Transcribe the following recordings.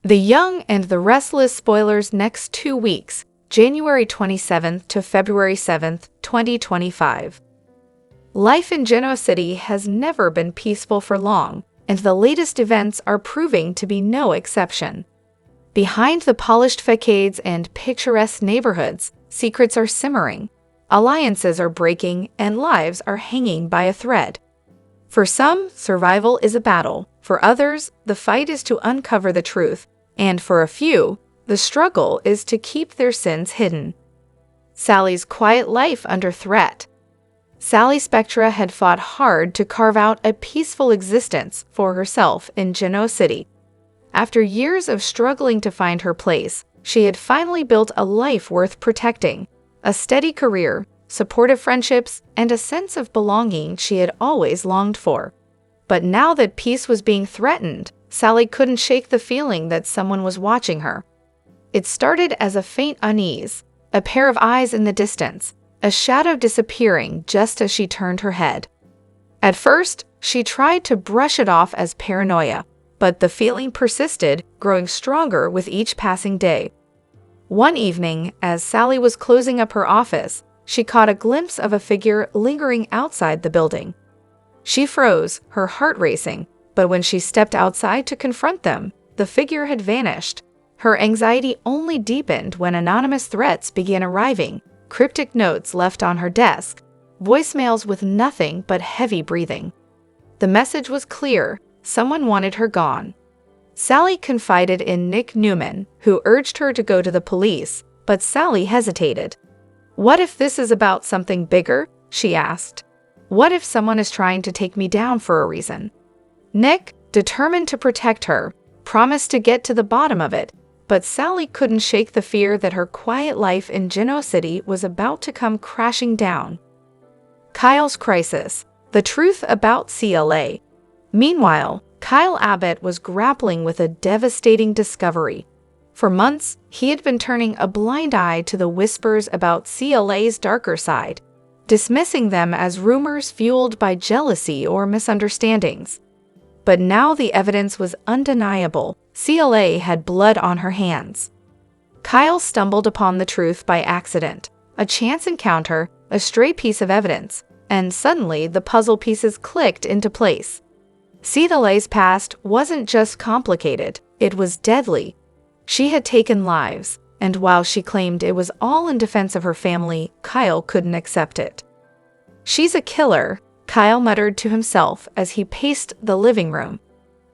The Young and the Restless spoilers next 2 weeks, January 27th to February 7th, 2025. Life in Genoa City has never been peaceful for long, and the latest events are proving to be no exception. Behind the polished facades and picturesque neighborhoods, secrets are simmering, alliances are breaking, and lives are hanging by a thread. For some, survival is a battle. For others, the fight is to uncover the truth. And for a few, the struggle is to keep their sins hidden. Sally's quiet life under threat. Sally Spectra had fought hard to carve out a peaceful existence for herself in Genoa City. After years of struggling to find her place, she had finally built a life worth protecting, a steady career, supportive friendships, and a sense of belonging she had always longed for. But now that peace was being threatened, Sally couldn't shake the feeling that someone was watching her. It started as a faint unease, a pair of eyes in the distance, a shadow disappearing just as she turned her head. At first, she tried to brush it off as paranoia, but the feeling persisted, growing stronger with each passing day. One evening, as Sally was closing up her office, she caught a glimpse of a figure lingering outside the building. She froze, her heart racing, but when she stepped outside to confront them, the figure had vanished. Her anxiety only deepened when anonymous threats began arriving, cryptic notes left on her desk, voicemails with nothing but heavy breathing. The message was clear: someone wanted her gone. Sally confided in Nick Newman, who urged her to go to the police, but Sally hesitated. "What if this is about something bigger?" she asked. "What if someone is trying to take me down for a reason?" Nick, determined to protect her, promised to get to the bottom of it, but Sally couldn't shake the fear that her quiet life in Genoa City was about to come crashing down. Kyle's crisis: the truth about CLA. Meanwhile, Kyle Abbott was grappling with a devastating discovery. For months, he had been turning a blind eye to the whispers about CLA's darker side, dismissing them as rumors fueled by jealousy or misunderstandings. But now the evidence was undeniable. CLA had blood on her hands. Kyle stumbled upon the truth by accident, a chance encounter, a stray piece of evidence, and suddenly the puzzle pieces clicked into place. CLA's past wasn't just complicated, it was deadly. She had taken lives, and while she claimed it was all in defense of her family, Kyle couldn't accept it. "She's a killer," Kyle muttered to himself as he paced the living room.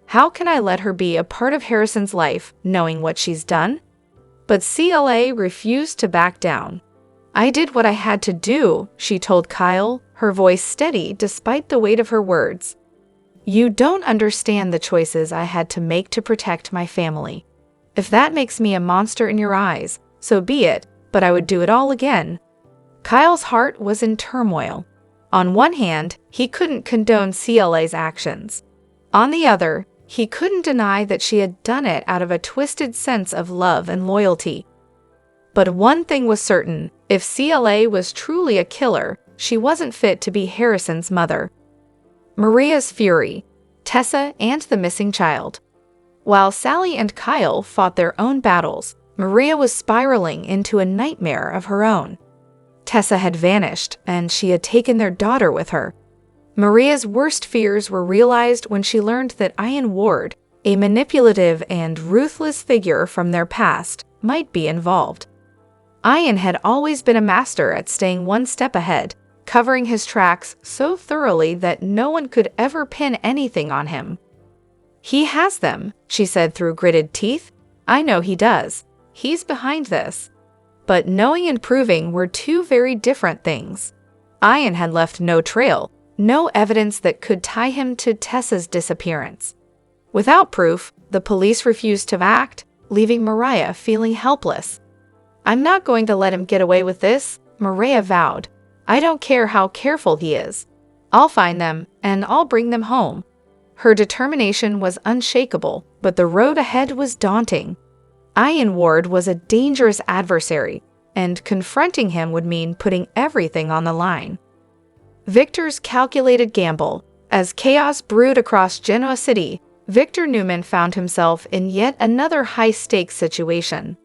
"How can I let her be a part of Harrison's life, knowing what she's done?" But CLA refused to back down. "I did what I had to do," she told Kyle, her voice steady despite the weight of her words. "You don't understand the choices I had to make to protect my family. If that makes me a monster in your eyes, so be it, but I would do it all again." Kyle's heart was in turmoil. On one hand, he couldn't condone CLA's actions. On the other, he couldn't deny that she had done it out of a twisted sense of love and loyalty. But one thing was certain: if CLA was truly a killer, she wasn't fit to be Harrison's mother. Mariah's fury, Tessa and the missing child. While Sally and Kyle fought their own battles, Mariah was spiraling into a nightmare of her own. Tessa had vanished, and she had taken their daughter with her. Mariah's worst fears were realized when she learned that Ian Ward, a manipulative and ruthless figure from their past, might be involved. Ian had always been a master at staying one step ahead, covering his tracks so thoroughly that no one could ever pin anything on him. "He has them," she said through gritted teeth. "I know he does. He's behind this." But knowing and proving were two very different things. Ian had left no trail, no evidence that could tie him to Tessa's disappearance. Without proof, the police refused to act, leaving Mariah feeling helpless. "I'm not going to let him get away with this," Mariah vowed. "I don't care how careful he is. I'll find them, and I'll bring them home." Her determination was unshakable, but the road ahead was daunting. Ian Ward was a dangerous adversary, and confronting him would mean putting everything on the line. Victor's calculated gamble. As chaos brewed across Genoa City, Victor Newman found himself in yet another high-stakes situation.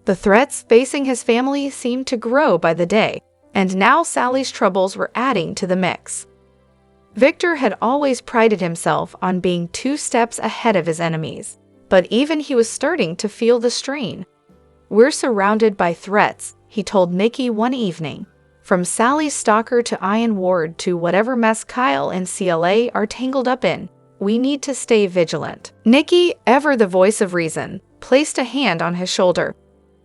The threats facing his family seemed to grow by the day, and now Sally's troubles were adding to the mix. Victor had always prided himself on being 2 steps ahead of his enemies, but even he was starting to feel the strain. "We're surrounded by threats," he told Nikki one evening. "From Sally's stalker to Ian Ward to whatever mess Kyle and CLA are tangled up in, we need to stay vigilant." Nikki, ever the voice of reason, placed a hand on his shoulder.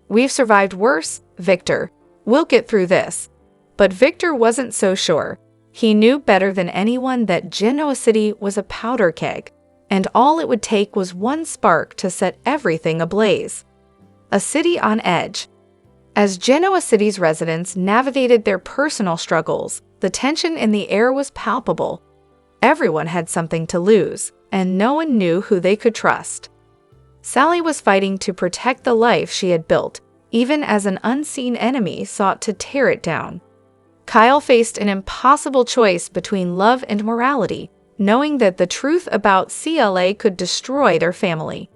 "We've survived worse, Victor. We'll get through this." But Victor wasn't so sure. He knew better than anyone that Genoa City was a powder keg, and all it would take was one spark to set everything ablaze. A city on edge. As Genoa City's residents navigated their personal struggles, the tension in the air was palpable. Everyone had something to lose, and no one knew who they could trust. Sally was fighting to protect the life she had built, even as an unseen enemy sought to tear it down. Kyle faced an impossible choice between love and morality, knowing that the truth about CLA could destroy their family.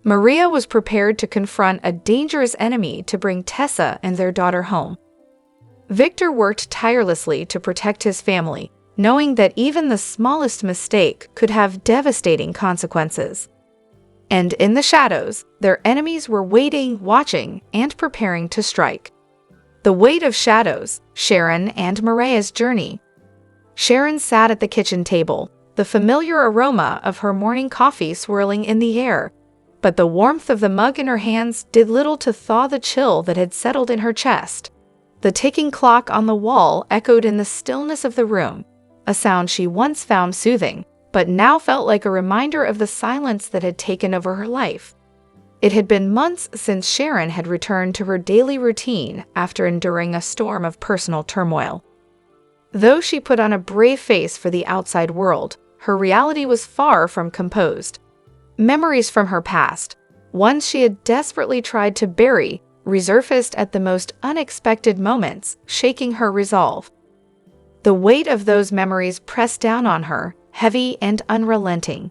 Mariah was prepared to confront a dangerous enemy to bring Tessa and their daughter home. Victor worked tirelessly to protect his family, knowing that even the smallest mistake could have devastating consequences. And in the shadows, their enemies were waiting, watching, and preparing to strike. The weight of shadows, Sharon and Mariah's journey. Sharon sat at the kitchen table, the familiar aroma of her morning coffee swirling in the air, but the warmth of the mug in her hands did little to thaw the chill that had settled in her chest. The ticking clock on the wall echoed in the stillness of the room, a sound she once found soothing, but now felt like a reminder of the silence that had taken over her life. It had been months since Sharon had returned to her daily routine after enduring a storm of personal turmoil. Though she put on a brave face for the outside world, her reality was far from composed. Memories from her past, ones she had desperately tried to bury, resurfaced at the most unexpected moments, shaking her resolve. The weight of those memories pressed down on her, heavy and unrelenting.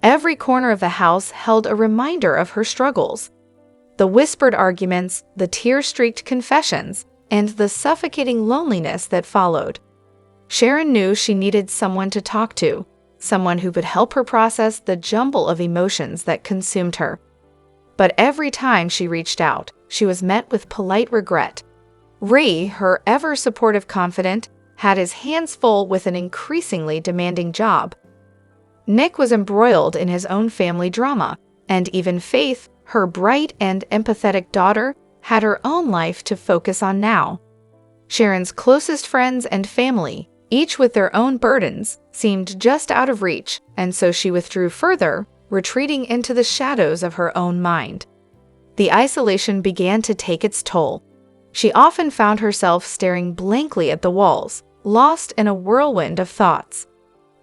Every corner of the house held a reminder of her struggles. The whispered arguments, the tear-streaked confessions, and the suffocating loneliness that followed. Sharon knew she needed someone to talk to, someone who could help her process the jumble of emotions that consumed her. But every time she reached out, she was met with polite regret. Ray, her ever-supportive confidant, had his hands full with an increasingly demanding job. Nick was embroiled in his own family drama, and even Faith, her bright and empathetic daughter, had her own life to focus on now. Sharon's closest friends and family, each with their own burdens, seemed just out of reach, and so she withdrew further, retreating into the shadows of her own mind. The isolation began to take its toll. She often found herself staring blankly at the walls, lost in a whirlwind of thoughts.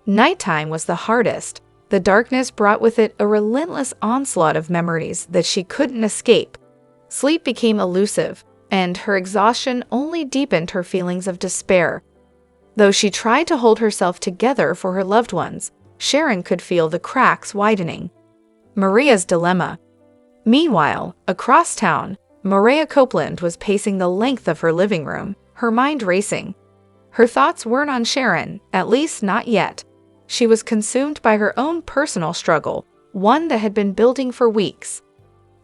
Nighttime was the hardest. The darkness brought with it a relentless onslaught of memories that she couldn't escape. Sleep became elusive, and her exhaustion only deepened her feelings of despair. Though she tried to hold herself together for her loved ones, Sharon could feel the cracks widening. Mariah's dilemma. Meanwhile, across town, Mariah Copeland was pacing the length of her living room, her mind racing. Her thoughts weren't on Sharon, at least not yet. She was consumed by her own personal struggle, one that had been building for weeks.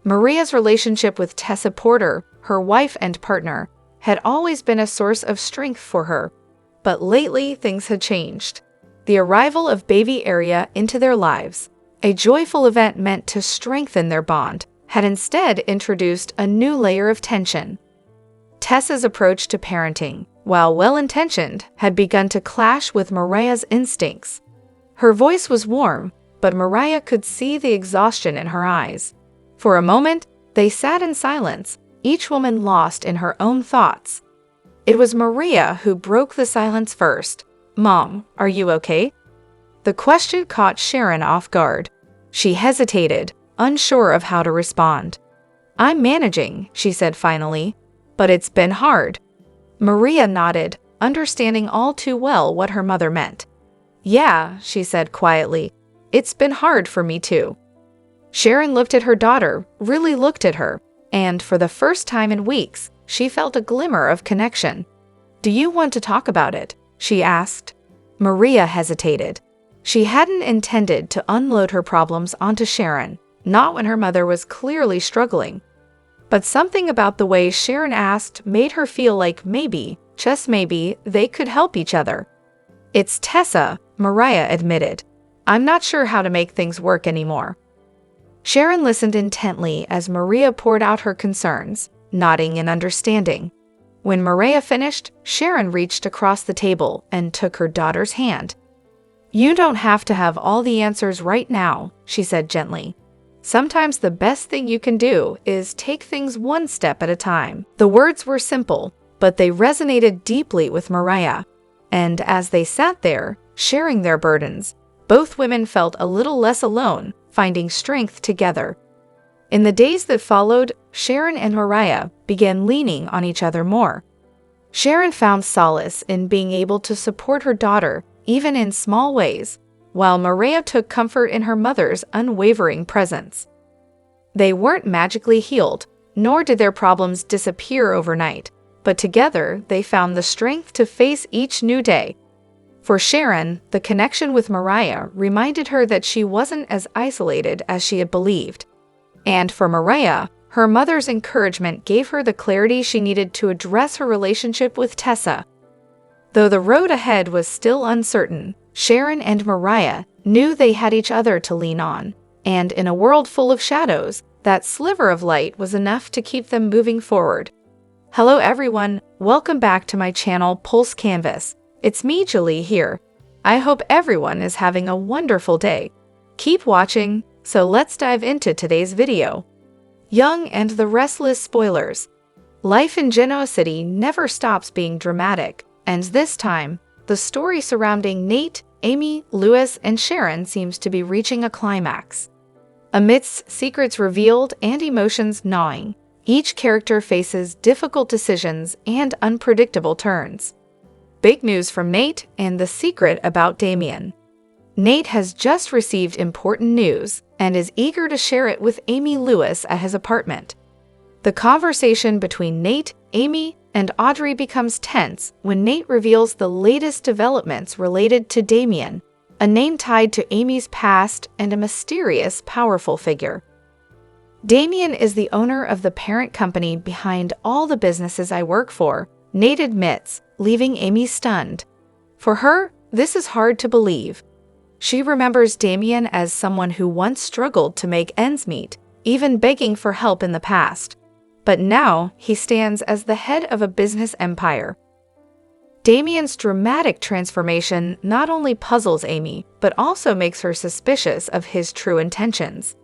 Mariah's relationship with Tessa Porter, her wife and partner, had always been a source of strength for her. But lately, things had changed. The arrival of baby Aria into their lives, a joyful event meant to strengthen their bond, had instead introduced a new layer of tension. Tessa's approach to parenting, while well-intentioned, had begun to clash with Mariah's instincts. Her voice was warm, but Mariah could see the exhaustion in her eyes. For a moment, they sat in silence, each woman lost in her own thoughts. It was Mariah who broke the silence first. "Mom, are you okay?" The question caught Sharon off guard. She hesitated, unsure of how to respond. "I'm managing," she said finally, "but it's been hard." Mariah nodded, understanding all too well what her mother meant. "Yeah," she said quietly, It's been hard for me too." Sharon looked at her daughter, really looked at her, and for the first time in weeks, she felt a glimmer of connection. "Do you want to talk about it?" she asked. Mariah hesitated. She hadn't intended to unload her problems onto Sharon, not when her mother was clearly struggling. But something about the way Sharon asked made her feel like maybe, just maybe, they could help each other. "It's Tessa," Mariah admitted. "I'm not sure how to make things work anymore." Sharon listened intently as Mariah poured out her concerns, nodding in understanding. When Mariah finished, Sharon reached across the table and took her daughter's hand. "You don't have to have all the answers right now," she said gently. "Sometimes the best thing you can do is take things one step at a time." The words were simple, but they resonated deeply with Mariah. And as they sat there, sharing their burdens, both women felt a little less alone, finding strength together. In the days that followed, Sharon and Mariah began leaning on each other more. Sharon found solace in being able to support her daughter, even in small ways, while Mariah took comfort in her mother's unwavering presence. They weren't magically healed, nor did their problems disappear overnight, but together they found the strength to face each new day. For Sharon, the connection with Mariah reminded her that she wasn't as isolated as she had believed. And for Mariah, her mother's encouragement gave her the clarity she needed to address her relationship with Tessa. Though the road ahead was still uncertain, Sharon and Mariah knew they had each other to lean on, and in a world full of shadows, that sliver of light was enough to keep them moving forward. Hello everyone, welcome back to my channel Pulse Canvas. It's me, Julie, here. I hope everyone is having a wonderful day. Keep watching, so let's dive into today's video. Young and the Restless spoilers. Life in Genoa City never stops being dramatic, and this time, the story surrounding Nate, Amy, Lewis, and Sharon seems to be reaching a climax. Amidst secrets revealed and emotions gnawing, each character faces difficult decisions and unpredictable turns. Big news from Nate and the secret about Damien. Nate has just received important news and is eager to share it with Amy Lewis at his apartment. The conversation between Nate, Amy, and Audrey becomes tense when Nate reveals the latest developments related to Damien, a name tied to Amy's past and a mysterious, powerful figure. Damien is the owner of the parent company behind all the businesses I work for, Nate admits, leaving Amy stunned. For her, this is hard to believe. She remembers Damien as someone who once struggled to make ends meet, even begging for help in the past. But now, he stands as the head of a business empire. Damien's dramatic transformation not only puzzles Amy, but also makes her suspicious of his true intentions.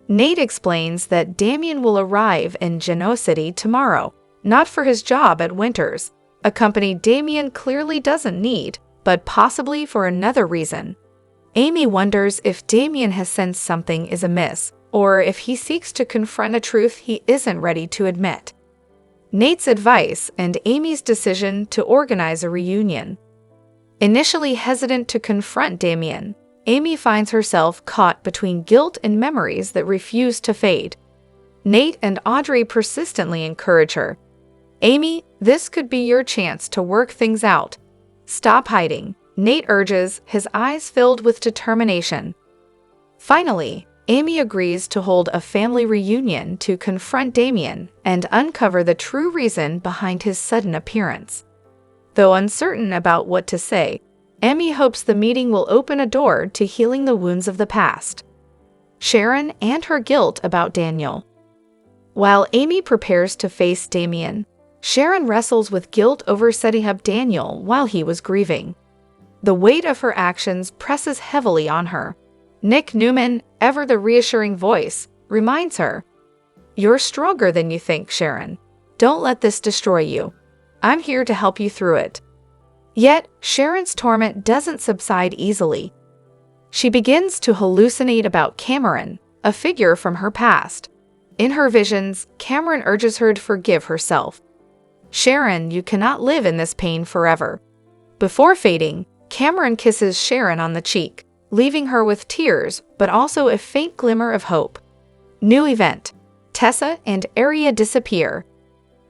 Nate explains that Damien will arrive in Genoa City tomorrow, not for his job at Winters, a company Damien clearly doesn't need, but possibly for another reason. Amy wonders if Damien has sensed something is amiss, or if he seeks to confront a truth he isn't ready to admit. Nate's advice and Amy's decision to organize a reunion. Initially hesitant to confront Damien, Amy finds herself caught between guilt and memories that refuse to fade. Nate and Audrey persistently encourage her. "Amy, this could be your chance to work things out. Stop hiding," Nate urges, his eyes filled with determination. Finally, Amy agrees to hold a family reunion to confront Damien and uncover the true reason behind his sudden appearance. Though uncertain about what to say, Amy hopes the meeting will open a door to healing the wounds of the past. Sharon and her guilt about Daniel. While Amy prepares to face Damien, Sharon wrestles with guilt over setting up Daniel while he was grieving. The weight of her actions presses heavily on her. Nick Newman, ever the reassuring voice, reminds her, "You're stronger than you think, Sharon. Don't let this destroy you. I'm here to help you through it." Yet, Sharon's torment doesn't subside easily. She begins to hallucinate about Cameron, a figure from her past. In her visions, Cameron urges her to forgive herself. "Sharon, you cannot live in this pain forever." Before fading, Cameron kisses Sharon on the cheek, leaving her with tears but also a faint glimmer of hope. New event: Tessa and Aria disappear.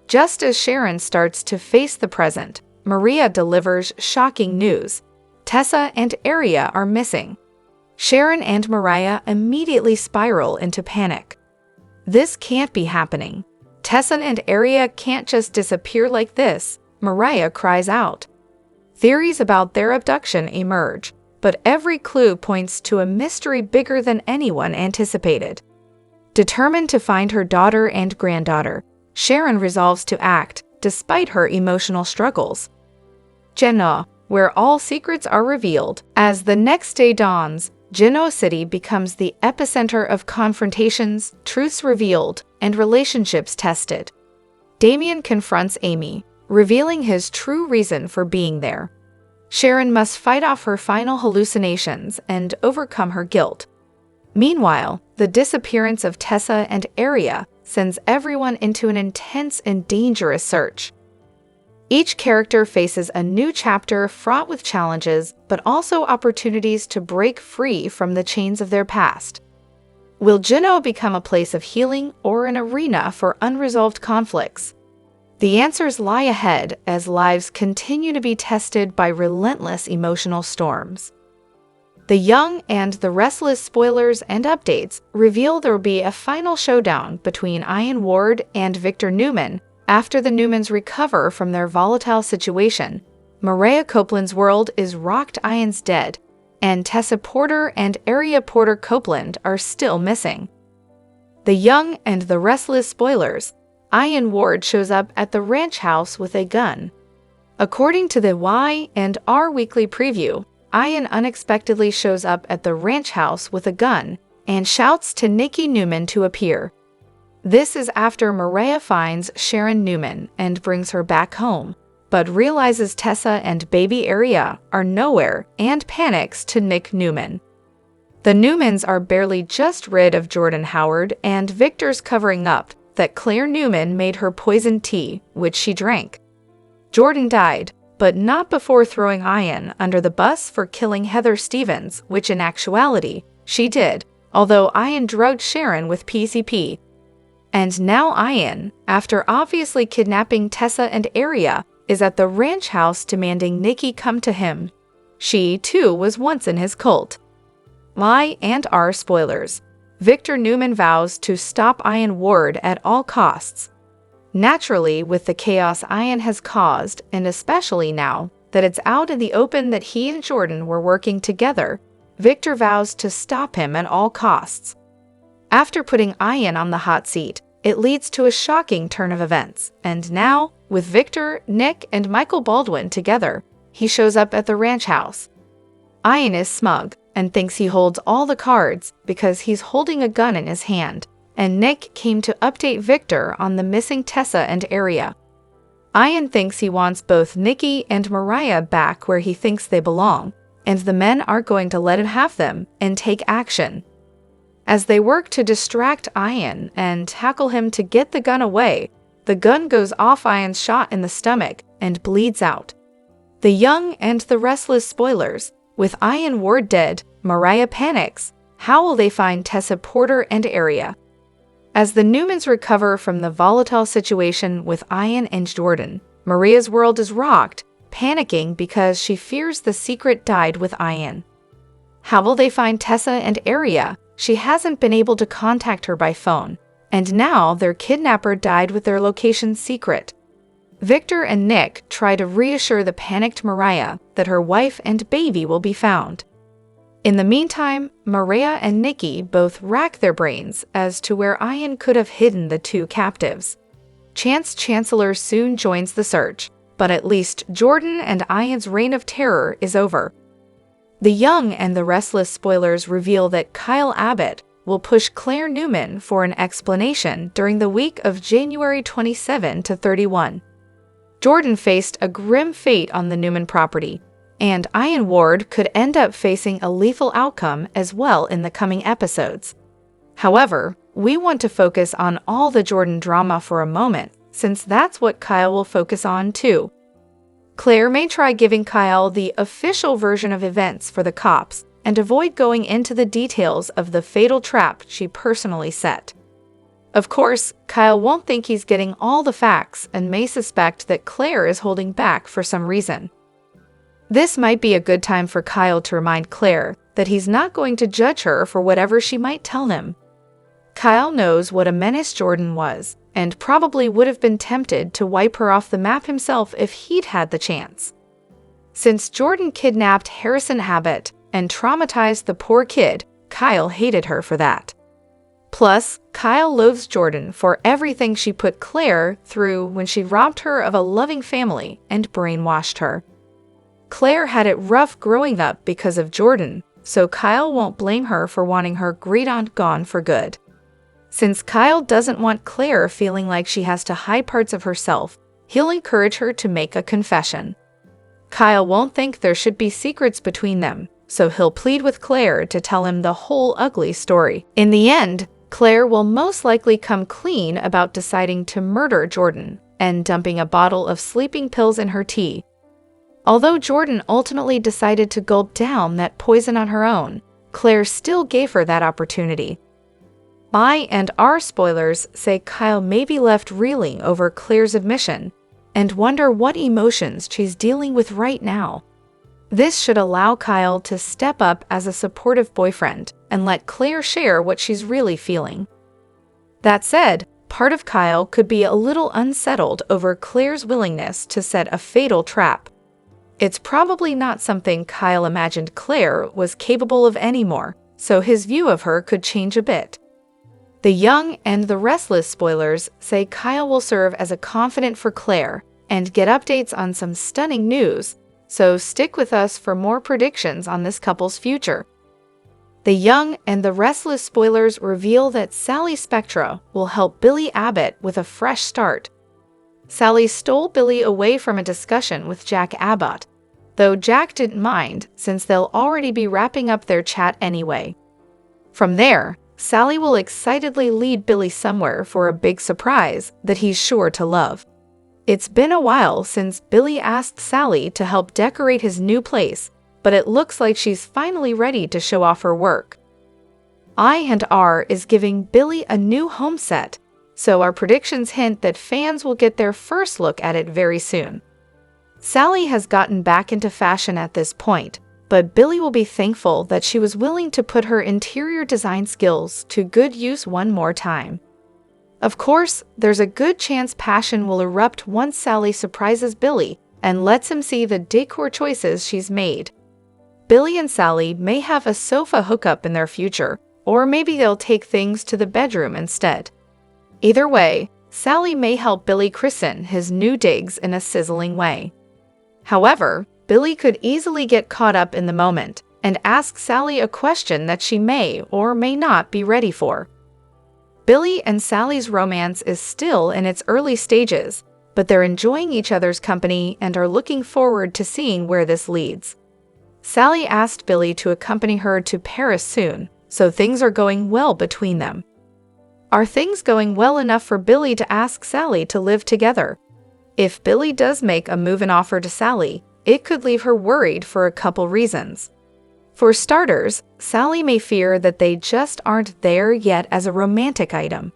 Just as Sharon starts to face the present, Mariah delivers shocking news. Tessa and Aria are missing. Sharon and Mariah immediately spiral into panic. This can't be happening. Tessa and Aria can't just disappear like this, Mariah cries out. Theories about their abduction emerge, but every clue points to a mystery bigger than anyone anticipated. Determined to find her daughter and granddaughter, Sharon resolves to act, despite her emotional struggles. Genoa, where all secrets are revealed. As the next day dawns, Genoa City becomes the epicenter of confrontations, truths revealed, and relationships tested. Damien confronts Amy, revealing his true reason for being there. Sharon must fight off her final hallucinations and overcome her guilt. Meanwhile, the disappearance of Tessa and Aria sends everyone into an intense and dangerous search. Each character faces a new chapter fraught with challenges, but also opportunities to break free from the chains of their past. Will Genoa become a place of healing or an arena for unresolved conflicts? The answers lie ahead as lives continue to be tested by relentless emotional storms. The Young and the Restless spoilers and updates reveal there will be a final showdown between Ian Ward and Victor Newman. After the Newmans recover from their volatile situation, Mariah Copeland's world is rocked. Ian's dead, and Tessa Porter and Aria Porter Copeland are still missing. The Young and the Restless spoilers: Ian Ward shows up at the ranch house with a gun. According to the Y&R Weekly Preview, Ian unexpectedly shows up at the ranch house with a gun and shouts to Nikki Newman to appear. This is after Mariah finds Sharon Newman and brings her back home, but realizes Tessa and baby Aria are nowhere and panics to Nick Newman. The Newmans are barely just rid of Jordan Howard, and Victor's covering up that Claire Newman made her poisoned tea, which she drank. Jordan died, but not before throwing Ian under the bus for killing Heather Stevens, which in actuality, she did, although Ian drugged Sharon with PCP. And now Ian, after obviously kidnapping Tessa and Aria, is at the ranch house demanding Nikki come to him. She, too, was once in his cult. Y&R spoilers: Victor Newman vows to stop Ian Ward at all costs. Naturally, with the chaos Ian has caused, and especially now that it's out in the open that he and Jordan were working together, Victor vows to stop him at all costs. After putting Ian on the hot seat, it leads to a shocking turn of events, and now, with Victor, Nick, and Michael Baldwin together, he shows up at the ranch house. Ian is smug and thinks he holds all the cards because he's holding a gun in his hand, and Nick came to update Victor on the missing Tessa and Aria. Ian thinks he wants both Nikki and Mariah back where he thinks they belong, and the men are going to let him have them and take action. As they work to distract Ian and tackle him to get the gun away, the gun goes off Ian's shot in the stomach and bleeds out. The Young and the Restless spoilers: with Ian Ward dead, Mariah panics. How will they find Tessa Porter and Aria? As the Newmans recover from the volatile situation with Ian and Jordan, Maria's world is rocked, panicking because she fears the secret died with Ian. How will they find Tessa and Aria? She hasn't been able to contact her by phone, and now their kidnapper died with their location secret. Victor and Nick try to reassure the panicked Mariah that her wife and baby will be found. In the meantime, Mariah and Nikki both rack their brains as to where Ian could have hidden the two captives. Chance Chancellor soon joins the search, but at least Jordan and Ian's reign of terror is over. The Young and the Restless spoilers reveal that Kyle Abbott will push Claire Newman for an explanation during the week of January 27 to 31. Jordan faced a grim fate on the Newman property, and Ian Ward could end up facing a lethal outcome as well in the coming episodes. However, we want to focus on all the Jordan drama for a moment, since that's what Kyle will focus on too. Claire may try giving Kyle the official version of events for the cops, and avoid going into the details of the fatal trap she personally set. Of course, Kyle won't think he's getting all the facts and may suspect that Claire is holding back for some reason. This might be a good time for Kyle to remind Claire that he's not going to judge her for whatever she might tell him. Kyle knows what a menace Jordan was, and probably would have been tempted to wipe her off the map himself if he'd had the chance. Since Jordan kidnapped Harrison Abbott and traumatized the poor kid, Kyle hated her for that. Plus, Kyle loathes Jordan for everything she put Claire through when she robbed her of a loving family and brainwashed her. Claire had it rough growing up because of Jordan, so Kyle won't blame her for wanting her great aunt gone for good. Since Kyle doesn't want Claire feeling like she has to hide parts of herself, he'll encourage her to make a confession. Kyle won't think there should be secrets between them, so he'll plead with Claire to tell him the whole ugly story. In the end, Claire will most likely come clean about deciding to murder Jordan and dumping a bottle of sleeping pills in her tea. Although Jordan ultimately decided to gulp down that poison on her own, Claire still gave her that opportunity. My and our spoilers say Kyle may be left reeling over Claire's admission and wonder what emotions she's dealing with right now. This should allow Kyle to step up as a supportive boyfriend and let Claire share what she's really feeling. That said, part of Kyle could be a little unsettled over Claire's willingness to set a fatal trap. It's probably not something Kyle imagined Claire was capable of anymore, so his view of her could change a bit. The Young and the Restless spoilers say Kyle will serve as a confidant for Claire and get updates on some stunning news, so stick with us for more predictions on this couple's future. The Young and the Restless spoilers reveal that Sally Spectra will help Billy Abbott with a fresh start. Sally stole Billy away from a discussion with Jack Abbott, though Jack didn't mind since they'll already be wrapping up their chat anyway. From there, Sally will excitedly lead Billy somewhere for a big surprise that he's sure to love. It's been a while since Billy asked Sally to help decorate his new place, but it looks like she's finally ready to show off her work. I&R is giving Billy a new home set, so our predictions hint that fans will get their first look at it very soon. Sally has gotten back into fashion at this point, but Billy will be thankful that she was willing to put her interior design skills to good use one more time. Of course, there's a good chance passion will erupt once Sally surprises Billy and lets him see the decor choices she's made. Billy and Sally may have a sofa hookup in their future, or maybe they'll take things to the bedroom instead. Either way, Sally may help Billy christen his new digs in a sizzling way. However, Billy could easily get caught up in the moment and ask Sally a question that she may or may not be ready for. Billy and Sally's romance is still in its early stages, but they're enjoying each other's company and are looking forward to seeing where this leads. Sally asked Billy to accompany her to Paris soon, so things are going well between them. Are things going well enough for Billy to ask Sally to live together? If Billy does make a move-in offer to Sally, it could leave her worried for a couple reasons. For starters, Sally may fear that they just aren't there yet as a romantic item.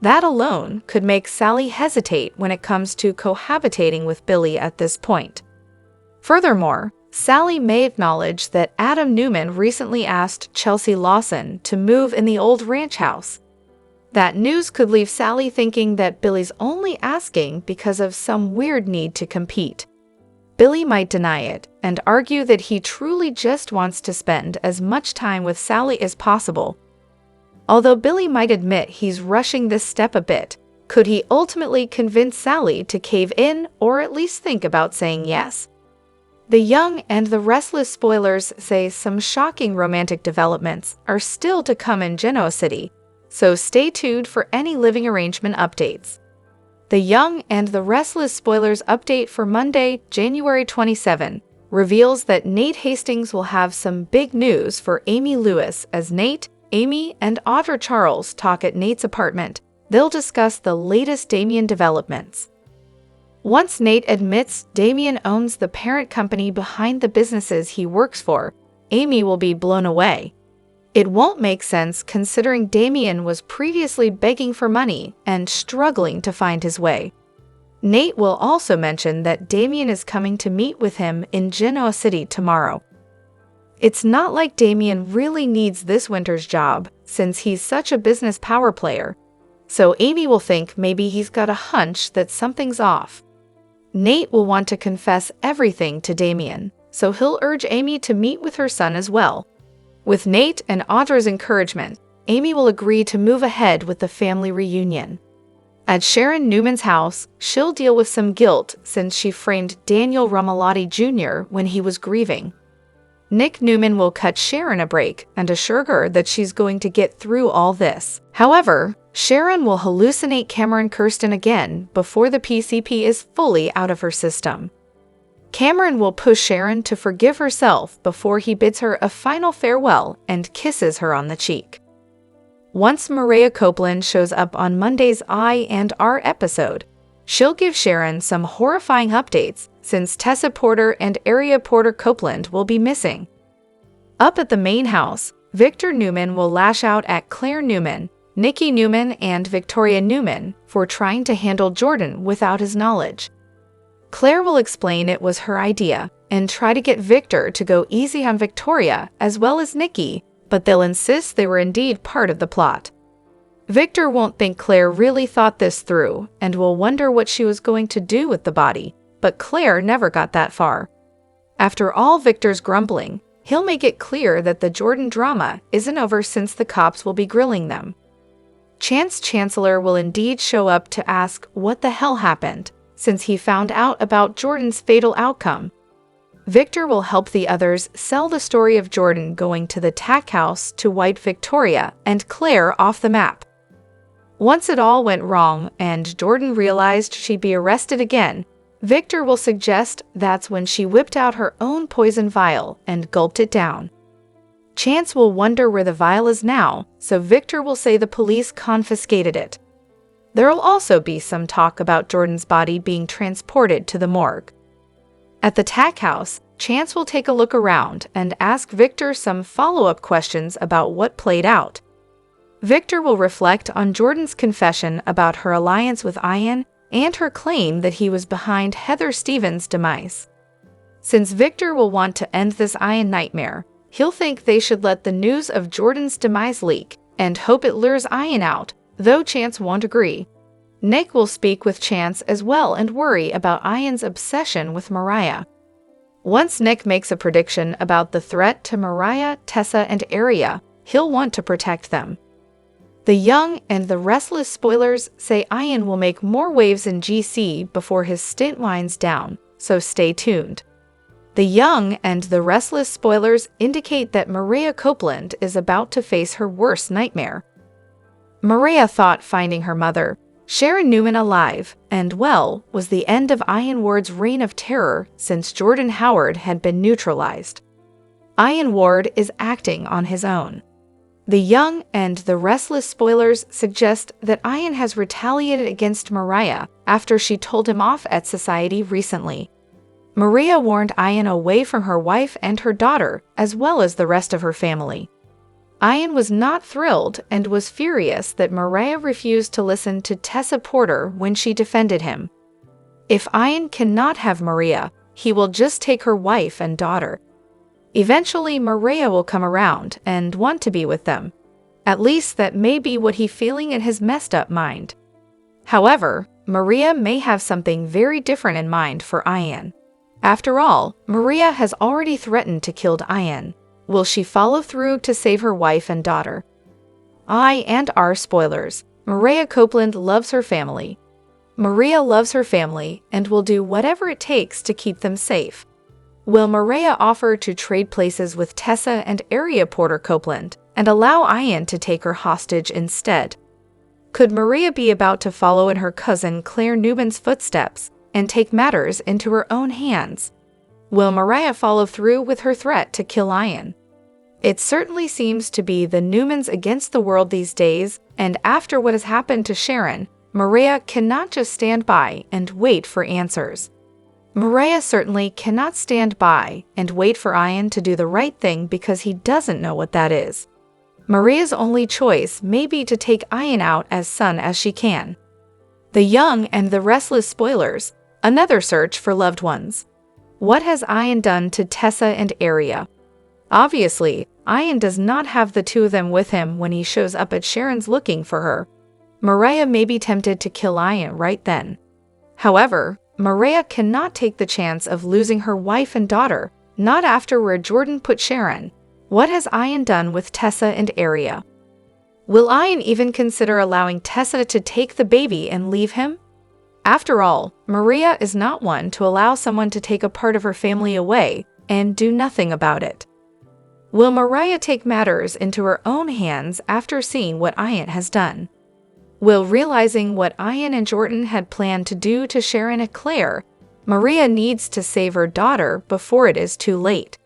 That alone could make Sally hesitate when it comes to cohabitating with Billy at this point. Furthermore, Sally may acknowledge that Adam Newman recently asked Chelsea Lawson to move in the old ranch house. That news could leave Sally thinking that Billy's only asking because of some weird need to compete. Billy might deny it and argue that he truly just wants to spend as much time with Sally as possible. Although Billy might admit he's rushing this step a bit, could he ultimately convince Sally to cave in or at least think about saying yes? The Young and the Restless spoilers say some shocking romantic developments are still to come in Genoa City, so stay tuned for any living arrangement updates. The Young and the Restless spoilers update for Monday, January 27, reveals that Nate Hastings will have some big news for Amy Lewis as Nate, Amy, and Audra Charles talk at Nate's apartment. They'll discuss the latest Damien developments. Once Nate admits Damien owns the parent company behind the businesses he works for, Amy will be blown away. It won't make sense considering Damien was previously begging for money and struggling to find his way. Nate will also mention that Damien is coming to meet with him in Genoa City tomorrow. It's not like Damien really needs this winter's job since he's such a business power player, so Amy will think maybe he's got a hunch that something's off. Nate will want to confess everything to Damien, so he'll urge Amy to meet with her son as well. With Nate and Audra's encouragement, Amy will agree to move ahead with the family reunion. At Sharon Newman's house, she'll deal with some guilt since she framed Daniel Romalotti Jr. when he was grieving. Nick Newman will cut Sharon a break and assure her that she's going to get through all this. However, Sharon will hallucinate Cameron Kirsten again before the PCP is fully out of her system. Cameron will push Sharon to forgive herself before he bids her a final farewell and kisses her on the cheek. Once Mariah Copeland shows up on Monday's I and R episode, she'll give Sharon some horrifying updates since Tessa Porter and Aria Porter Copeland will be missing. Up at the main house, Victor Newman will lash out at Claire Newman, Nikki Newman, and Victoria Newman for trying to handle Jordan without his knowledge. Claire will explain it was her idea and try to get Victor to go easy on Victoria as well as Nikki, but they'll insist they were indeed part of the plot. Victor won't think Claire really thought this through and will wonder what she was going to do with the body, but Claire never got that far. After all Victor's grumbling, he'll make it clear that the Jordan drama isn't over since the cops will be grilling them. Chance Chancellor will indeed show up to ask what the hell happened, since he found out about Jordan's fatal outcome. Victor will help the others sell the story of Jordan going to the tack house to wipe Victoria and Claire off the map. Once it all went wrong and Jordan realized she'd be arrested again, Victor will suggest that's when she whipped out her own poison vial and gulped it down. Chance will wonder where the vial is now, so Victor will say the police confiscated it. There'll also be some talk about Jordan's body being transported to the morgue. At the tack house, Chance will take a look around and ask Victor some follow-up questions about what played out. Victor will reflect on Jordan's confession about her alliance with Ian and her claim that he was behind Heather Stevens' demise. Since Victor will want to end this Ian nightmare, he'll think they should let the news of Jordan's demise leak and hope it lures Ian out, though Chance won't agree. Nick will speak with Chance as well and worry about Ian's obsession with Mariah. Once Nick makes a prediction about the threat to Mariah, Tessa, and Aria, he'll want to protect them. The Young and the Restless spoilers say Ian will make more waves in GC before his stint winds down, so stay tuned. The Young and the Restless spoilers indicate that Mariah Copeland is about to face her worst nightmare. Mariah thought finding her mother, Sharon Newman, alive and well was the end of Ian Ward's reign of terror since Jordan Howard had been neutralized. Ian Ward is acting on his own. The Young and the Restless spoilers suggest that Ian has retaliated against Mariah after she told him off at society recently. Mariah warned Ian away from her wife and her daughter, as well as the rest of her family. Ian was not thrilled and was furious that Mariah refused to listen to Tessa Porter when she defended him. If Ian cannot have Mariah, he will just take her wife and daughter. Eventually, Mariah will come around and want to be with them. At least that may be what he's feeling in his messed up mind. However, Mariah may have something very different in mind for Ian. After all, Mariah has already threatened to kill Ian. Will she follow through to save her wife and daughter? I and R spoilers. Mariah Copeland loves her family. Mariah loves her family and will do whatever it takes to keep them safe. Will Mariah offer to trade places with Tessa and Aria Porter Copeland and allow Ian to take her hostage instead? Could Mariah be about to follow in her cousin Claire Newman's footsteps and take matters into her own hands? Will Mariah follow through with her threat to kill Ian? It certainly seems to be the Newmans against the world these days, and after what has happened to Sharon, Mariah cannot just stand by and wait for answers. Mariah certainly cannot stand by and wait for Ian to do the right thing because he doesn't know what that is. Mariah's only choice may be to take Ian out as soon as she can. The Young and the Restless Spoilers, another search for loved ones. What has Ian done to Tessa and Aria? Obviously, Ian does not have the two of them with him when he shows up at Sharon's looking for her. Mariah may be tempted to kill Ian right then. However, Mariah cannot take the chance of losing her wife and daughter, not after where Jordan put Sharon. What has Ian done with Tessa and Aria? Will Ian even consider allowing Tessa to take the baby and leave him? After all, Mariah is not one to allow someone to take a part of her family away and do nothing about it. Will Mariah take matters into her own hands after seeing what Ian has done? Will realizing what Ian and Jordan had planned to do to Sharon and Claire, Mariah needs to save her daughter before it is too late.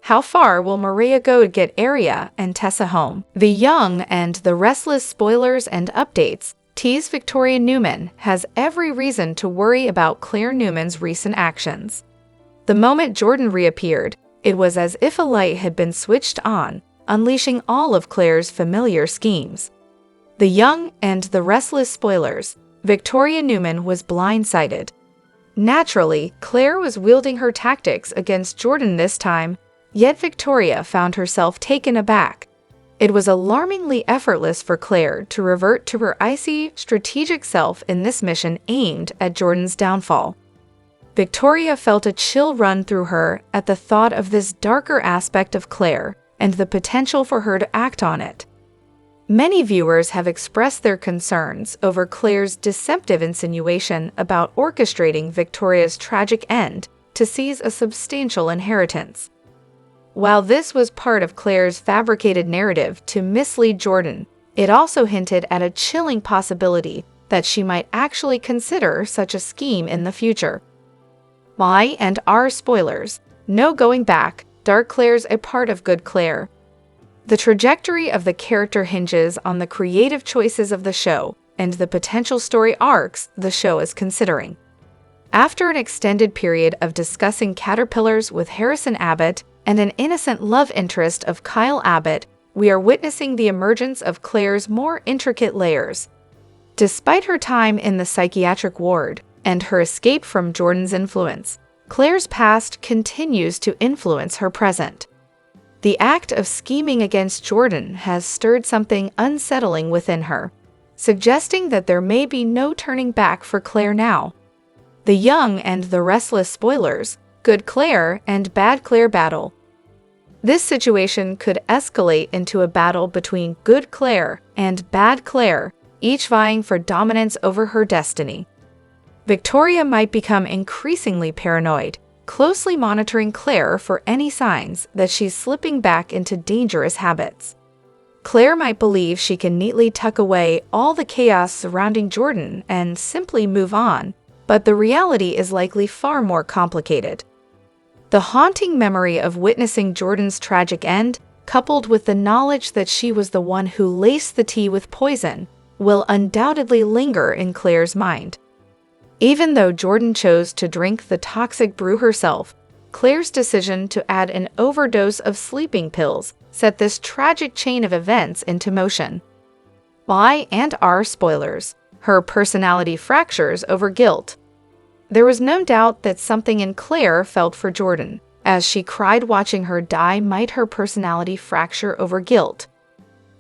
How far will Mariah go to get Aria and Tessa home? The Young and the Restless Spoilers and Updates tease Victoria Newman has every reason to worry about Claire Newman's recent actions. The moment Jordan reappeared, it was as if a light had been switched on, unleashing all of Claire's familiar schemes. The Young and the Restless Spoilers, Victoria Newman was blindsided. Naturally, Claire was wielding her tactics against Jordan this time, yet Victoria found herself taken aback. It was alarmingly effortless for Claire to revert to her icy, strategic self in this mission aimed at Jordan's downfall. Victoria felt a chill run through her at the thought of this darker aspect of Claire and the potential for her to act on it. Many viewers have expressed their concerns over Claire's deceptive insinuation about orchestrating Victoria's tragic end to seize a substantial inheritance. While this was part of Claire's fabricated narrative to mislead Jordan, it also hinted at a chilling possibility that she might actually consider such a scheme in the future. Y and R spoilers. No going back, Dark Claire's a part of Good Claire. The trajectory of the character hinges on the creative choices of the show and the potential story arcs the show is considering. After an extended period of discussing caterpillars with Harrison Abbott and an innocent love interest of Kyle Abbott, we are witnessing the emergence of Claire's more intricate layers. Despite her time in the psychiatric ward and her escape from Jordan's influence, Claire's past continues to influence her present. The act of scheming against Jordan has stirred something unsettling within her, suggesting that there may be no turning back for Claire now. The Young and the Restless Spoilers, Good Claire and Bad Claire battle. This situation could escalate into a battle between Good Claire and Bad Claire, each vying for dominance over her destiny. Victoria might become increasingly paranoid, closely monitoring Claire for any signs that she's slipping back into dangerous habits. Claire might believe she can neatly tuck away all the chaos surrounding Jordan and simply move on, but the reality is likely far more complicated. The haunting memory of witnessing Jordan's tragic end, coupled with the knowledge that she was the one who laced the tea with poison, will undoubtedly linger in Claire's mind. Even though Jordan chose to drink the toxic brew herself, Claire's decision to add an overdose of sleeping pills set this tragic chain of events into motion. Y and R spoilers. Her personality fractures over guilt. There was no doubt that something in Claire felt for Jordan. As she cried watching her die, might her personality fracture over guilt.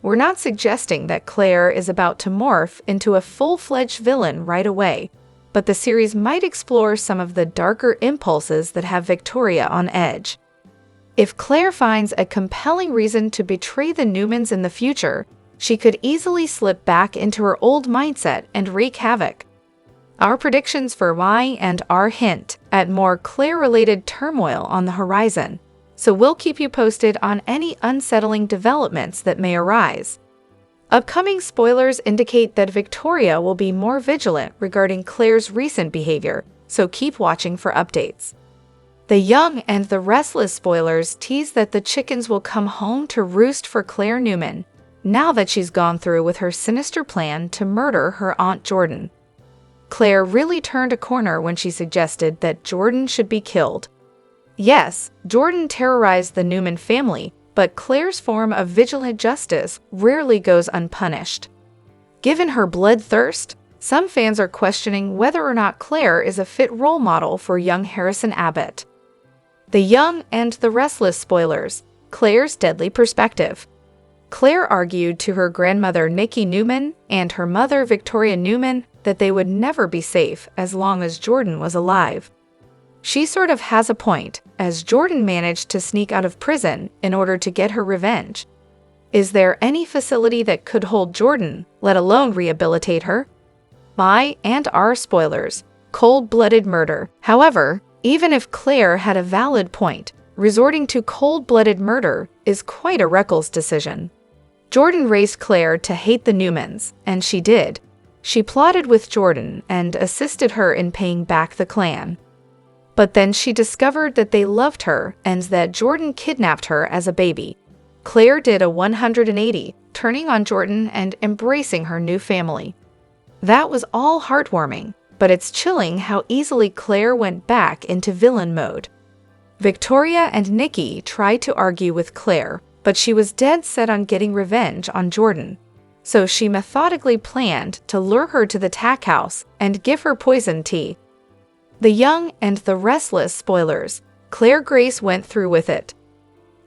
We're not suggesting that Claire is about to morph into a full-fledged villain right away, but the series might explore some of the darker impulses that have Victoria on edge. If Claire finds a compelling reason to betray the Newmans in the future, she could easily slip back into her old mindset and wreak havoc. Our predictions for Y and R hint at more Claire-related turmoil on the horizon, so we'll keep you posted on any unsettling developments that may arise. Upcoming spoilers indicate that Victoria will be more vigilant regarding Claire's recent behavior, so keep watching for updates. The Young and the Restless spoilers tease that the chickens will come home to roost for Claire Newman, now that she's gone through with her sinister plan to murder her Aunt Jordan. Claire really turned a corner when she suggested that Jordan should be killed. Yes, Jordan terrorized the Newman family, but Claire's form of vigilant justice rarely goes unpunished. Given her bloodthirst, some fans are questioning whether or not Claire is a fit role model for young Harrison Abbott. The Young and the Restless spoilers, Claire's deadly perspective. Claire argued to her grandmother Nikki Newman and her mother Victoria Newman that they would never be safe as long as Jordan was alive. She sort of has a point, as Jordan managed to sneak out of prison in order to get her revenge. Is there any facility that could hold Jordan, let alone rehabilitate her? My and our spoilers, cold-blooded murder. However, even if Claire had a valid point, resorting to cold-blooded murder is quite a reckless decision. Jordan raised Claire to hate the Newmans, and she did. She plotted with Jordan and assisted her in paying back the clan. But then she discovered that they loved her and that Jordan kidnapped her as a baby. Claire did a 180, turning on Jordan and embracing her new family. That was all heartwarming, but it's chilling how easily Claire went back into villain mode. Victoria and Nikki tried to argue with Claire, but she was dead set on getting revenge on Jordan. So she methodically planned to lure her to the tack house and give her poison tea. The Young and the Restless spoilers, Claire Grace went through with it.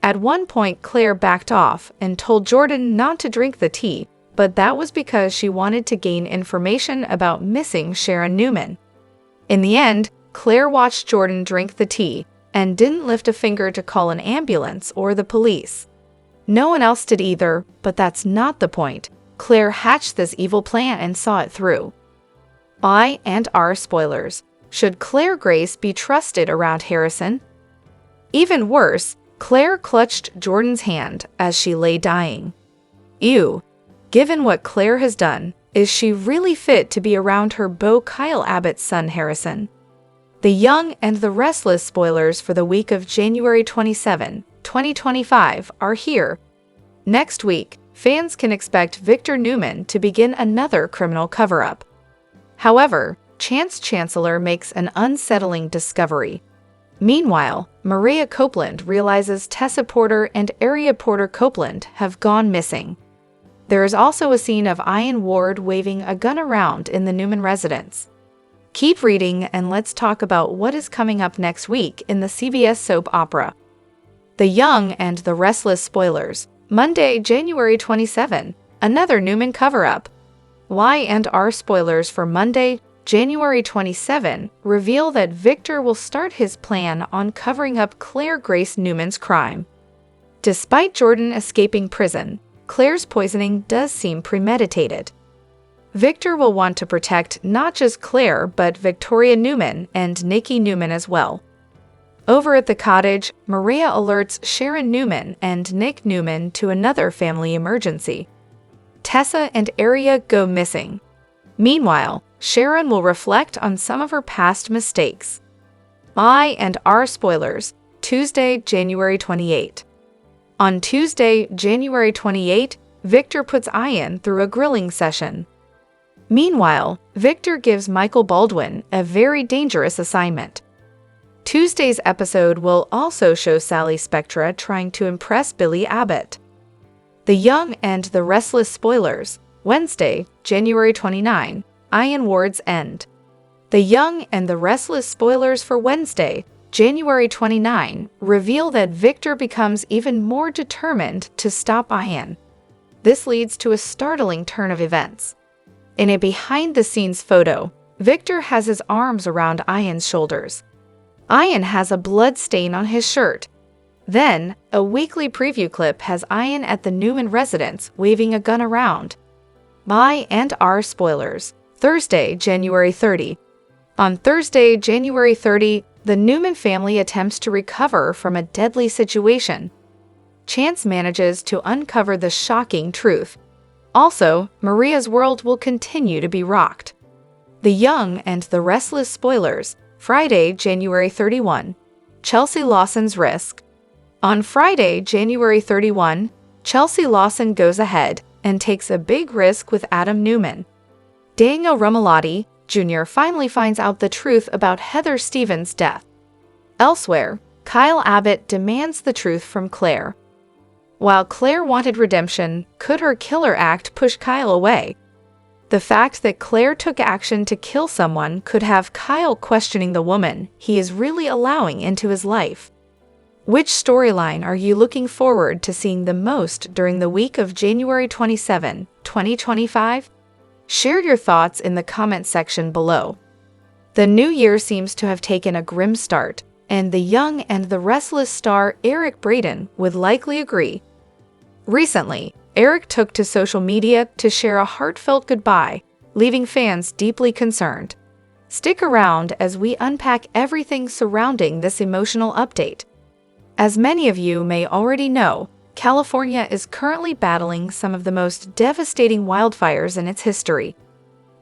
At one point, Claire backed off and told Jordan not to drink the tea, but that was because she wanted to gain information about missing Sharon Newman. In the end, Claire watched Jordan drink the tea and didn't lift a finger to call an ambulance or the police. No one else did either, but that's not the point. Claire hatched this evil plan and saw it through. I and our spoilers. Should Claire Grace be trusted around Harrison? Even worse, Claire clutched Jordan's hand as she lay dying. Ew. Given what Claire has done, is she really fit to be around her beau Kyle Abbott's son Harrison? The Young and the Restless spoilers for the week of January 27, 2025 are here. Next week, fans can expect Victor Newman to begin another criminal cover-up. However, Chance Chancellor makes an unsettling discovery. Meanwhile, Mariah Copeland realizes Tessa Porter and Area Porter Copeland have gone missing. There is also a scene of Ian Ward waving a gun around in the Newman residence. Keep reading and let's talk about what is coming up next week in the CBS soap opera. The Young and the Restless spoilers, Monday, January 27, another Newman cover-up. Y and R spoilers for Monday, January 27, reveal that Victor will start his plan on covering up Claire Grace Newman's crime. Despite Jordan escaping prison, Claire's poisoning does seem premeditated. Victor will want to protect not just Claire but Victoria Newman and Nikki Newman as well. Over at the cottage, Mariah alerts Sharon Newman and Nick Newman to another family emergency. Tessa and Area go missing. Meanwhile, Sharon will reflect on some of her past mistakes. I and our spoilers, Tuesday, January 28. On Tuesday, January 28, Victor puts Ian through a grilling session. Meanwhile, Victor gives Michael Baldwin a very dangerous assignment. Tuesday's episode will also show Sally Spectra trying to impress Billy Abbott. The Young and the Restless spoilers, Wednesday, January 29, Ian Ward's end. The Young and the Restless spoilers for Wednesday, January 29, reveal that Victor becomes even more determined to stop Ian. This leads to a startling turn of events. In a behind-the-scenes photo, Victor has his arms around Ian's shoulders. Ian has a blood stain on his shirt. Then, a weekly preview clip has Ian at the Newman residence waving a gun around. My and our spoilers, Thursday, January 30. On Thursday, January 30, the Newman family attempts to recover from a deadly situation. Chance manages to uncover the shocking truth. Also, Maria's world will continue to be rocked. The Young and the Restless spoilers, Friday, January 31. Chelsea Lawson's risk. On Friday, January 31, Chelsea Lawson goes ahead and takes a big risk with Adam Newman. Daniel Rumalotti, Jr. finally finds out the truth about Heather Stevens' death. Elsewhere, Kyle Abbott demands the truth from Claire. While Claire wanted redemption, could her killer act push Kyle away? The fact that Claire took action to kill someone could have Kyle questioning the woman he is really allowing into his life. Which storyline are you looking forward to seeing the most during the week of January 27, 2025? Share your thoughts in the comment section below. The new year seems to have taken a grim start, and the young and the restless star Eric Braden would likely agree. Recently, Eric took to social media to share a heartfelt goodbye, leaving fans deeply concerned. Stick around as we unpack everything surrounding this emotional update. As many of you may already know, California is currently battling some of the most devastating wildfires in its history.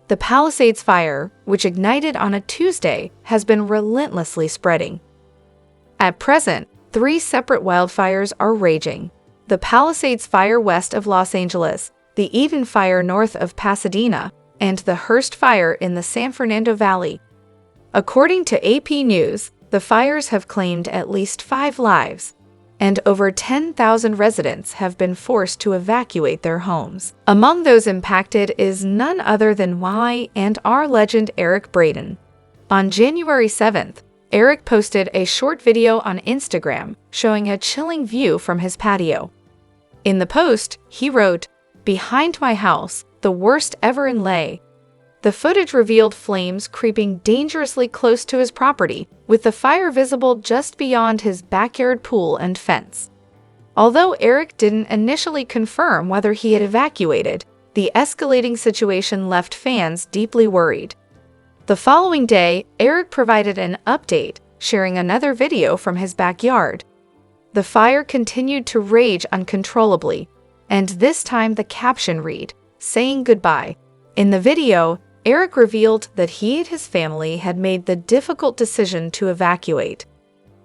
The Palisades Fire, which ignited on a Tuesday, has been relentlessly spreading. At present, 3 separate wildfires are raging: the Palisades Fire west of Los Angeles, the Eden Fire north of Pasadena, and the Hearst Fire in the San Fernando Valley. According to AP News, the fires have claimed at least 5 lives, and over 10,000 residents have been forced to evacuate their homes. Among those impacted is none other than Y and R legend Eric Braden. On January 7th, Eric posted a short video on Instagram showing a chilling view from his patio. In the post, he wrote, "Behind my house, the worst ever in LA." The footage revealed flames creeping dangerously close to his property, with the fire visible just beyond his backyard pool and fence. Although Eric didn't initially confirm whether he had evacuated, the escalating situation left fans deeply worried. The following day, Eric provided an update, sharing another video from his backyard. The fire continued to rage uncontrollably, and this time the caption read, "Saying goodbye." In the video, Eric revealed that he and his family had made the difficult decision to evacuate.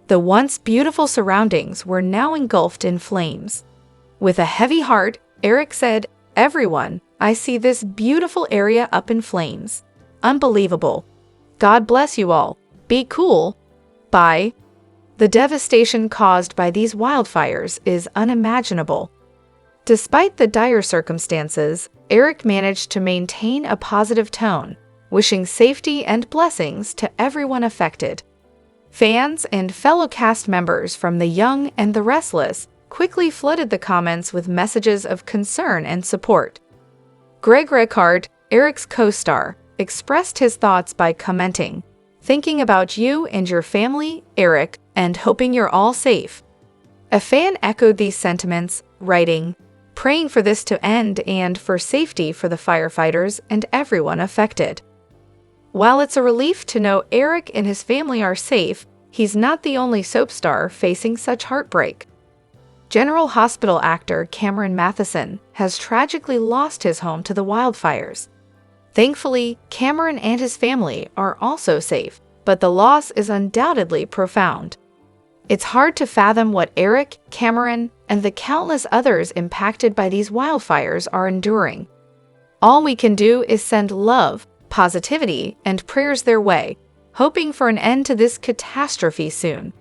The once beautiful surroundings were now engulfed in flames. With a heavy heart, Eric said, "Everyone, I see this beautiful area up in flames. Unbelievable. God bless you all. Be cool. Bye." The devastation caused by these wildfires is unimaginable. Despite the dire circumstances, Eric managed to maintain a positive tone, wishing safety and blessings to everyone affected. Fans and fellow cast members from The Young and the Restless quickly flooded the comments with messages of concern and support. Greg Ricard, Eric's co-star, expressed his thoughts by commenting, "Thinking about you and your family, Eric, and hoping you're all safe." A fan echoed these sentiments, writing, "Praying for this to end and for safety for the firefighters and everyone affected." While it's a relief to know Eric and his family are safe, he's not the only soap star facing such heartbreak. General Hospital actor Cameron Matheson has tragically lost his home to the wildfires. Thankfully, Cameron and his family are also safe, but the loss is undoubtedly profound. It's hard to fathom what Eric, Cameron, and the countless others impacted by these wildfires are enduring. All we can do is send love, positivity, and prayers their way, hoping for an end to this catastrophe soon.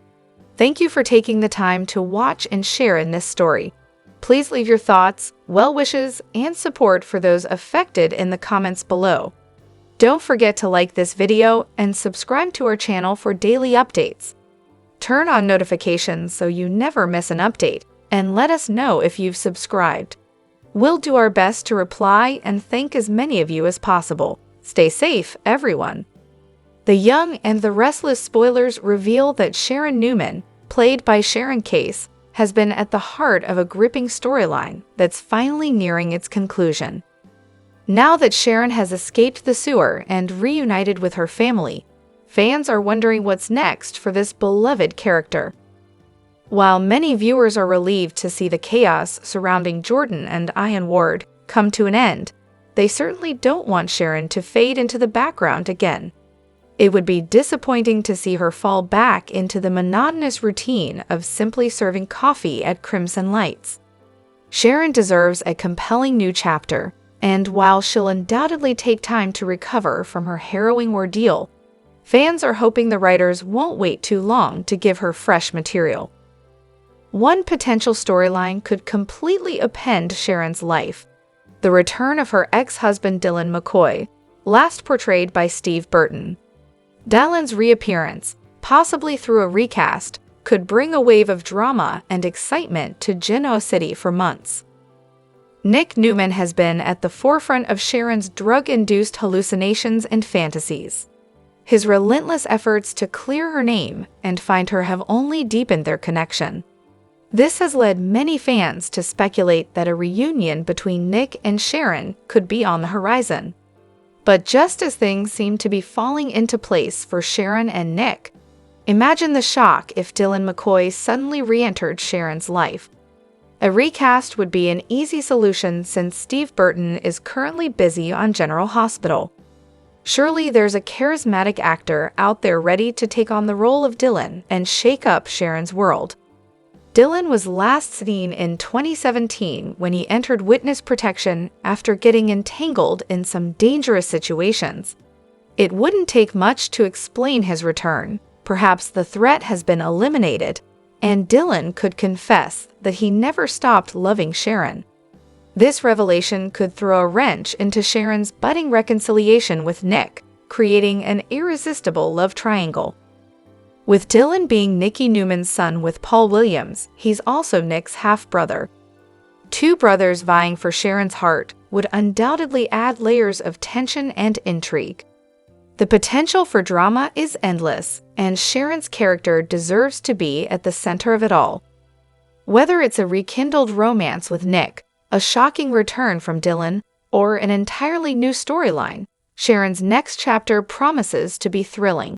Thank you for taking the time to watch and share in this story. Please leave your thoughts, well wishes, and support for those affected in the comments below. Don't forget to like this video and subscribe to our channel for daily updates. Turn on notifications so you never miss an update, and let us know if you've subscribed. We'll do our best to reply and thank as many of you as possible. Stay safe, everyone. The Young and the Restless spoilers reveal that Sharon Newman, played by Sharon Case, has been at the heart of a gripping storyline that's finally nearing its conclusion. Now that Sharon has escaped the sewer and reunited with her family, fans are wondering what's next for this beloved character. While many viewers are relieved to see the chaos surrounding Jordan and Ian Ward come to an end, they certainly don't want Sharon to fade into the background again. It would be disappointing to see her fall back into the monotonous routine of simply serving coffee at Crimson Lights. Sharon deserves a compelling new chapter, And while she'll undoubtedly take time to recover from her harrowing ordeal, fans are hoping the writers won't wait too long to give her fresh material. One potential storyline could completely upend Sharon's life: the return of her ex-husband Dylan McCoy, last portrayed by Steve Burton. Dylan's reappearance, possibly through a recast, could bring a wave of drama and excitement to Genoa City for months. Nick Newman has been at the forefront of Sharon's drug-induced hallucinations and fantasies. His relentless efforts to clear her name and find her have only deepened their connection. This has led many fans to speculate that a reunion between Nick and Sharon could be on the horizon. But just as things seem to be falling into place for Sharon and Nick, imagine the shock if Dylan McCoy suddenly re-entered Sharon's life. A recast would be an easy solution since Steve Burton is currently busy on General Hospital. Surely there's a charismatic actor out there ready to take on the role of Dylan and shake up Sharon's world. Dylan was last seen in 2017 when he entered witness protection after getting entangled in some dangerous situations. It wouldn't take much to explain his return. Perhaps the threat has been eliminated, and Dylan could confess that he never stopped loving Sharon. This revelation could throw a wrench into Sharon's budding reconciliation with Nick, creating an irresistible love triangle. With Dylan being Nicky Newman's son with Paul Williams, he's also Nick's half-brother. Two brothers vying for Sharon's heart would undoubtedly add layers of tension and intrigue. The potential for drama is endless, and Sharon's character deserves to be at the center of it all. Whether it's a rekindled romance with Nick, a shocking return from Dylan, or an entirely new storyline, Sharon's next chapter promises to be thrilling.